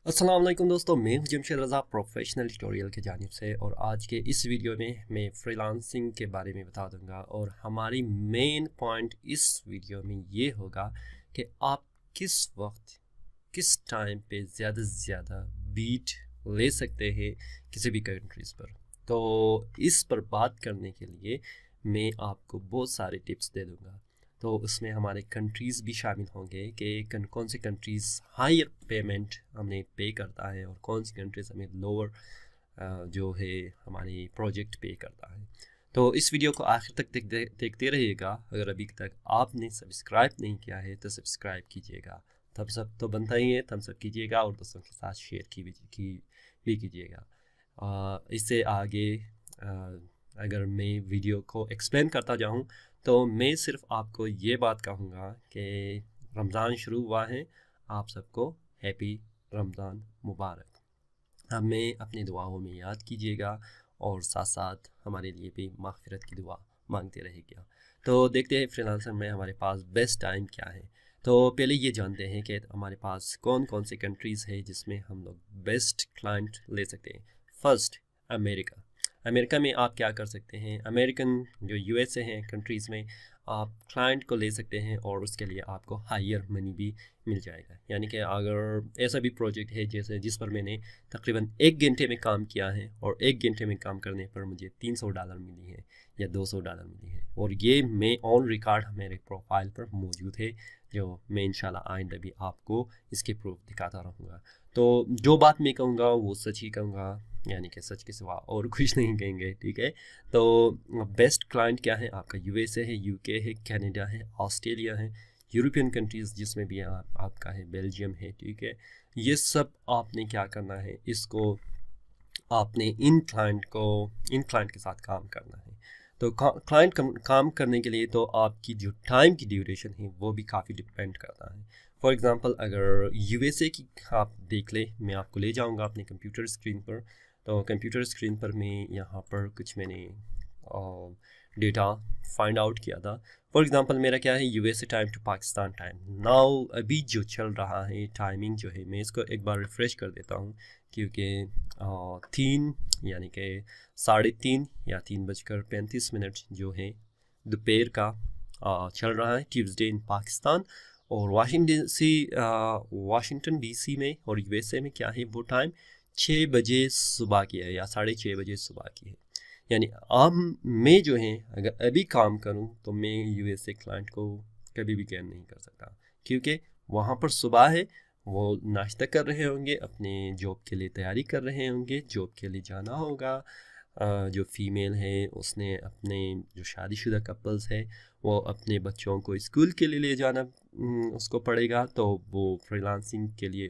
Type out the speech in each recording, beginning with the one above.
अस्सलाम वालेकुम दोस्तों, मैं हूं जमशेद रज़ा प्रोफेशनल ट्यूटोरियल की जानिब से। और आज के इस वीडियो में मैं फ्रीलांसिंग के बारे में बता दूंगा। और हमारी मेन पॉइंट इस वीडियो में ये होगा कि आप किस वक्त किस टाइम पे ज़्यादा से ज़्यादा बीट ले सकते हैं किसी भी कंट्रीज़ पर। तो इस पर बात करने के लिए मैं आपको बहुत सारे टिप्स दे दूँगा। तो उसमें हमारे कंट्रीज़ भी शामिल होंगे कि कौन सी कंट्रीज़ हायर पेमेंट हमें पे करता है और कौन सी कंट्रीज़ हमें लोअर जो है हमारी प्रोजेक्ट पे करता है। तो इस वीडियो को आखिर तक देखते रहिएगा। अगर अभी तक आपने सब्सक्राइब नहीं किया है तो सब्सक्राइब कीजिएगा। थम्स अप तो बनता ही है, थम्स अप कीजिएगा और दोस्तों के साथ शेयर भी कीजिएगा। इससे आगे अगर मैं वीडियो को एक्सप्लेन करता जाऊँ तो मैं सिर्फ आपको ये बात कहूँगा कि रमज़ान शुरू हुआ है, आप सबको हैप्पी रमज़ान मुबारक। हमें अपनी दुआओं में याद कीजिएगा और साथ साथ हमारे लिए भी मग़फ़िरत की दुआ मांगते रहिएगा। तो देखते हैं फ्रीलांसर में हमारे पास बेस्ट टाइम क्या है। तो पहले ये जानते हैं कि हमारे पास कौन कौन से कंट्रीज़ है जिसमें हम लोग बेस्ट क्लाइंट ले सकते हैं। फर्स्ट, अमेरिका में आप क्या कर सकते हैं, अमेरिकन जो यूएसए हैं कंट्रीज़ में आप क्लाइंट को ले सकते हैं और उसके लिए आपको हायर मनी भी मिल जाएगा। यानी कि अगर ऐसा भी प्रोजेक्ट है जैसे जिस पर मैंने तकरीबन 1 घंटे में काम किया है और 1 घंटे में काम करने पर मुझे $300 मिली है या $200 मिली है, और ये मैं ऑन रिकॉर्ड मेरे प्रोफाइल पर मौजूद है, जो मैं इंशाल्लाह आइंदा भी आपको इसके प्रूफ दिखाता रहूँगा। तो जो बात मैं कहूँगा वो सच ही कहूँगा, यानी कि सच के सिवा और कुछ नहीं कहेंगे, ठीक है। तो बेस्ट क्लाइंट क्या है आपका, यूएसए है, यूके है, कनाडा है, ऑस्ट्रेलिया है, यूरोपियन कंट्रीज़ जिसमें भी आपका है, बेल्जियम है, ठीक है। ये सब आपने क्या करना है, इसको आपने इन क्लाइंट के साथ काम करना है। तो क्लाइंट काम करने के लिए तो आपकी जो टाइम की ड्यूरेशन है वो भी काफ़ी डिपेंड करता है। फॉर एग्ज़ाम्पल अगर यूएसए की आप देख ले, मैं आपको ले जाऊंगा अपने कंप्यूटर स्क्रीन पर। तो कंप्यूटर स्क्रीन पर मैं यहाँ पर कुछ मैंने डेटा फाइंड आउट किया था। फॉर एग्ज़ाम्पल मेरा क्या है, USA time to Pakistan time now अभी जो चल रहा है टाइमिंग जो है, मैं इसको एक बार रिफ़्रेश कर देता हूँ क्योंकि 3 यानी कि 3:30 या 3:35 जो है दोपहर का चल रहा है ट्यूसडे इन पाकिस्तान। और वाशिंगटन डीसी में और यूएसए में क्या है वो टाइम 6 बजे सुबह की है या 6:30 बजे सुबह की है। यानी मैं जो है अगर अभी काम करूं तो मैं यूएसए क्लाइंट को कभी भी गेन नहीं कर सकता, क्योंकि वहाँ पर सुबह है, वो नाश्ता कर रहे होंगे, अपने जॉब के लिए तैयारी कर रहे होंगे, जॉब के लिए जाना होगा। जो फीमेल है उसने अपने जो शादीशुदा कपल्स है वो अपने बच्चों को स्कूल के लिए ले जाना उसको पड़ेगा। तो वो फ्रीलांसिंग के लिए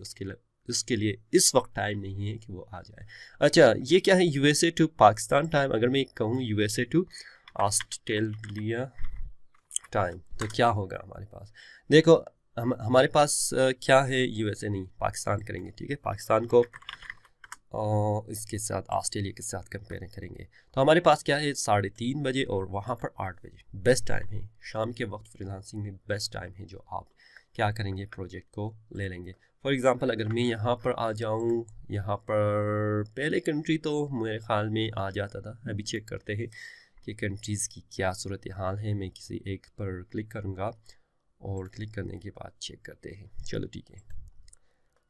उसके लिए इस वक्त टाइम नहीं है कि वो आ जाए। अच्छा, ये क्या है, यूएसए टू पाकिस्तान टाइम। अगर मैं कहूँ यूएसए टू ऑस्ट्रेलिया टाइम तो क्या होगा हमारे पास। देखो हमारे पास क्या है, यूएसए नहीं पाकिस्तान करेंगे, ठीक है। पाकिस्तान को और इसके साथ ऑस्ट्रेलिया के साथ कंपेयर करेंगे तो हमारे पास क्या है 3:30 बजे और वहाँ पर 8 बजे बेस्ट टाइम है। शाम के वक्त फ्रीलांसिंग में बेस्ट टाइम है जो आप क्या करेंगे, प्रोजेक्ट को ले लेंगे। फॉर एग्ज़ाम्पल अगर मैं यहाँ पर आ जाऊँ, यहाँ पर पहले कंट्री तो मेरे ख्याल में आ जाता था, अभी चेक करते हैं कि कंट्रीज़ की क्या सूरत हाल है। मैं किसी एक पर क्लिक करूँगा और क्लिक करने के बाद चेक करते हैं। चलो ठीक है,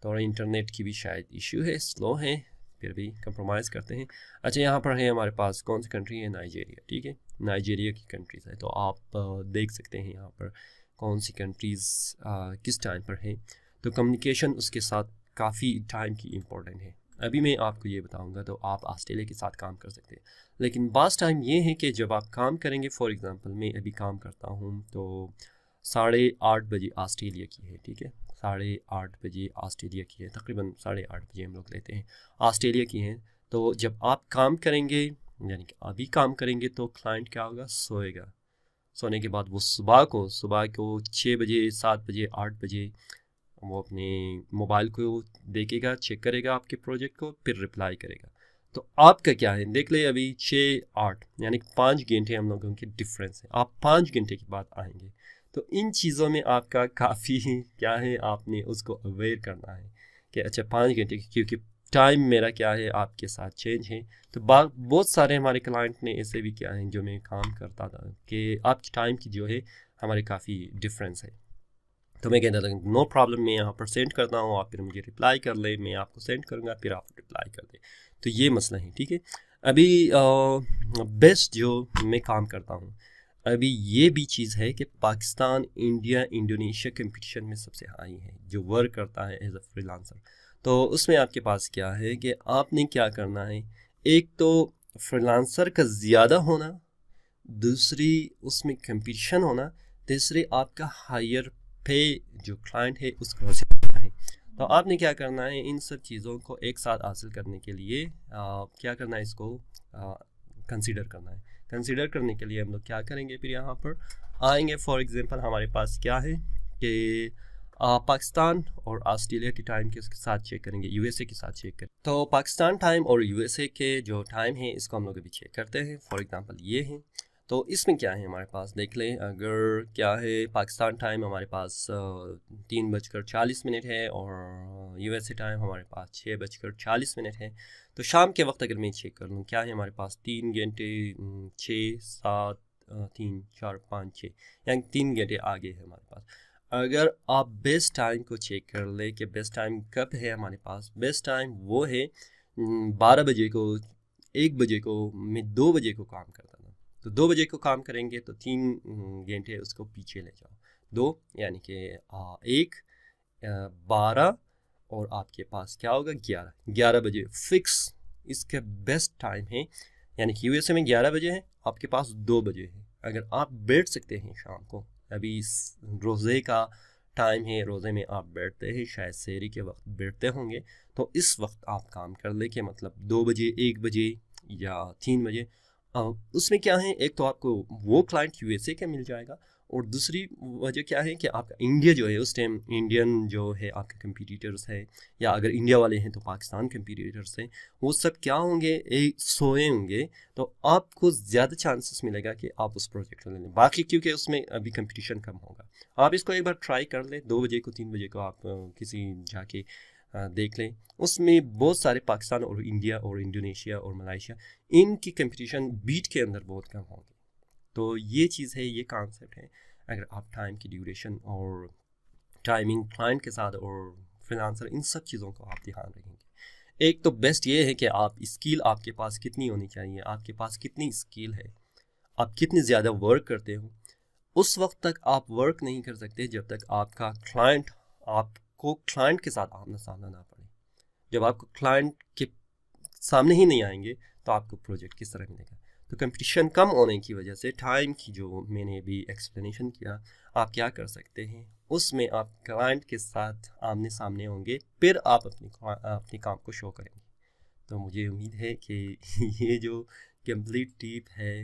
थोड़ा इंटरनेट की भी शायद इशू है, स्लो है, फिर भी कंप्रोमाइज़ करते हैं। अच्छा, यहाँ पर है हमारे पास कौन सी कंट्री है, नाइजीरिया, ठीक है। नाइजीरिया की कंट्रीज़ है तो आप देख सकते हैं यहाँ पर कौन सी कंट्रीज़ किस टाइम पर है। तो कम्युनिकेशन उसके साथ काफ़ी टाइम की इम्पोर्टेंट है। अभी मैं आपको ये बताऊंगा तो आप ऑस्ट्रेलिया के साथ काम कर सकते हैं, लेकिन बास टाइम ये है कि जब आप काम करेंगे, फॉर एग्ज़ाम्पल मैं अभी काम करता हूँ तो 8:30 बजे ऑस्ट्रेलिया की है, ठीक है। 8:30 बजे ऑस्ट्रेलिया की है, तकरीबन 8:30 बजे हम लोग लेते हैं ऑस्ट्रेलिया की हैं। तो जब आप काम करेंगे, यानी कि अभी काम करेंगे, तो क्लाइंट क्या होगा, सोएगा। सोने के बाद वो सुबह को 6 बजे, 7 बजे, 8 बजे वो अपने मोबाइल को देखेगा, चेक करेगा आपके प्रोजेक्ट को, फिर रिप्लाई करेगा। तो आपका क्या है, देख ले अभी 6-8 यानी 5 घंटे हम लोगों के डिफरेंस है। आप 5 घंटे के बाद आएंगे तो इन चीज़ों में आपका काफ़ी क्या है, आपने उसको अवेयर करना है कि अच्छा 5 घंटे क्योंकि टाइम मेरा क्या है आपके साथ चेंज है। तो बहुत सारे हमारे क्लाइंट ने ऐसे भी किया है जो मैं काम करता था कि आपकी टाइम की जो है हमारे काफ़ी डिफरेंस है। तो मैं कहता था नो प्रॉब्लम, मैं यहाँ पर सेंड करता हूँ, आप फिर मुझे रिप्लाई कर ले, मैं आपको सेंड करूँगा फिर आप रिप्लाई कर दें। तो ये मसला है, ठीक है। अभी बेस्ट जो मैं काम करता हूँ, अभी ये भी चीज़ है कि पाकिस्तान इंडिया इंडोनेशिया कंपटीशन में सबसे हाई है जो वर्क करता है एज अ फ्रीलांसर। तो उसमें आपके पास क्या है कि आपने क्या करना है, एक तो फ्रीलांसर का ज़्यादा होना, दूसरी उसमें कंपटीशन होना, तीसरी आपका हायर पे जो क्लाइंट है उसको हासिल करना है। तो आपने क्या करना है, इन सब चीज़ों को एक साथ हासिल करने के लिए क्या करना है, इसको कंसीडर करना है। कंसीडर करने के लिए हम लोग क्या करेंगे, फिर यहाँ पर आएंगे। फॉर एग्जांपल हमारे पास क्या है कि पाकिस्तान और ऑस्ट्रेलिया के टाइम के साथ चेक करेंगे, यूएसए के साथ चेक करें। तो पाकिस्तान टाइम और यूएसए के जो टाइम है इसको हम लोग अभी चेक करते हैं। फॉर एग्जांपल ये है, तो इसमें क्या है हमारे पास देख लें। अगर क्या है पाकिस्तान टाइम हमारे पास 3:40 है और यूएसए टाइम हमारे पास 6:40 है। तो शाम के वक्त अगर मैं चेक कर लूँ क्या है हमारे पास 3 घंटे 6 7 3 4 5 6 यानी 3 घंटे आगे है हमारे पास। अगर आप बेस्ट टाइम को चेक कर ले कि बेस्ट टाइम कब है हमारे पास, बेस्ट टाइम वो है 12 बजे को, 1 बजे को, मैं 2 बजे को काम करता था। तो 2 बजे को काम करेंगे तो 3 घंटे उसको पीछे ले जाओ, 2 यानी कि 1 12 और आपके पास क्या होगा 11 बजे फिक्स इसका बेस्ट टाइम है। यानी कि यूएसए में 11 बजे है, आपके पास 2 बजे है। अगर आप बैठ सकते हैं शाम को, अभी रोज़े का टाइम है, रोज़े में आप बैठते हैं, शायद सहरी के वक्त बैठते होंगे, तो इस वक्त आप काम कर ले कि मतलब 2 बजे 1 बजे या 3 बजे। उसमें क्या है, एक तो आपको वो क्लाइंट यूएसए का मिल जाएगा और दूसरी वजह क्या है कि आपका इंडिया जो है उस टाइम इंडियन जो है आपके कंपटीटर्स है, या अगर इंडिया वाले हैं तो पाकिस्तान कंपटीटर्स हैं, वो सब क्या होंगे, एक सोए होंगे। तो आपको ज़्यादा चांसेस मिलेगा कि आप उस प्रोजेक्ट को ले लें। बाकी क्योंकि उसमें अभी कंपटीशन कम होगा, आप इसको एक बार ट्राई कर लें। 2 बजे को 3 बजे को आप किसी जाके देख लें। उसमें बहुत सारे पाकिस्तान और इंडिया और इंडोनेशिया और मलाइशिया, इनकी कंपटीशन बीट के अंदर बहुत कम होगी। तो ये चीज़ है, ये कॉन्सेप्ट है। अगर आप टाइम की ड्यूरेशन और टाइमिंग क्लाइंट के साथ और फ्रीलांसर, इन सब चीज़ों को आप ध्यान रखेंगे। एक तो बेस्ट ये है कि आप स्किल आपके पास कितनी होनी चाहिए, आपके पास कितनी स्किल है, आप कितनी ज़्यादा वर्क करते हो। उस वक्त तक आप वर्क नहीं कर सकते जब तक आपका क्लाइंट, आपको क्लाइंट के साथ आमना सामना ना पड़े। जब आपको क्लाइंट के सामने ही नहीं आएंगे तो आपको प्रोजेक्ट किस तरह मिलेगा। तो कंपटीशन कम होने की वजह से टाइम की जो मैंने अभी एक्सप्लेनेशन किया, आप क्या कर सकते हैं, उसमें आप क्लाइंट के साथ आमने सामने होंगे, फिर आप अपने काम को शो करेंगे। तो मुझे उम्मीद है कि ये जो कंप्लीट टिप है,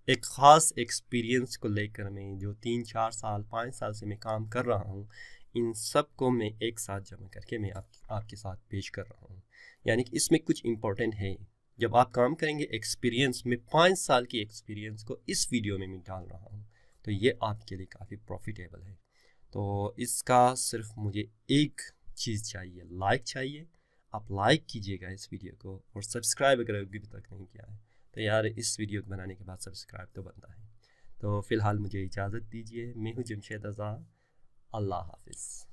एक ख़ास एक्सपीरियंस को लेकर, मैं जो 3 4 साल 5 साल से मैं काम कर रहा हूँ, इन सब को मैं एक साथ जमा करके मैं आपके साथ पेश कर रहा हूँ। यानी कि इसमें कुछ इम्पोर्टेंट है। जब आप काम करेंगे एक्सपीरियंस में, 5 साल की एक्सपीरियंस को इस वीडियो में मैं डाल रहा हूँ, तो ये आपके लिए काफ़ी प्रॉफिटेबल है। तो इसका सिर्फ मुझे एक चीज़ चाहिए, लाइक चाहिए। आप लाइक कीजिएगा इस वीडियो को, और सब्सक्राइब अगर अभी तक नहीं किया है तो यार इस वीडियो को बनाने के बाद सब्सक्राइब तो बनता है। तो फ़िलहाल मुझे इजाज़त दीजिए, मैं हूँ जमशेद रज़ा। अल्लाह हाफिज़।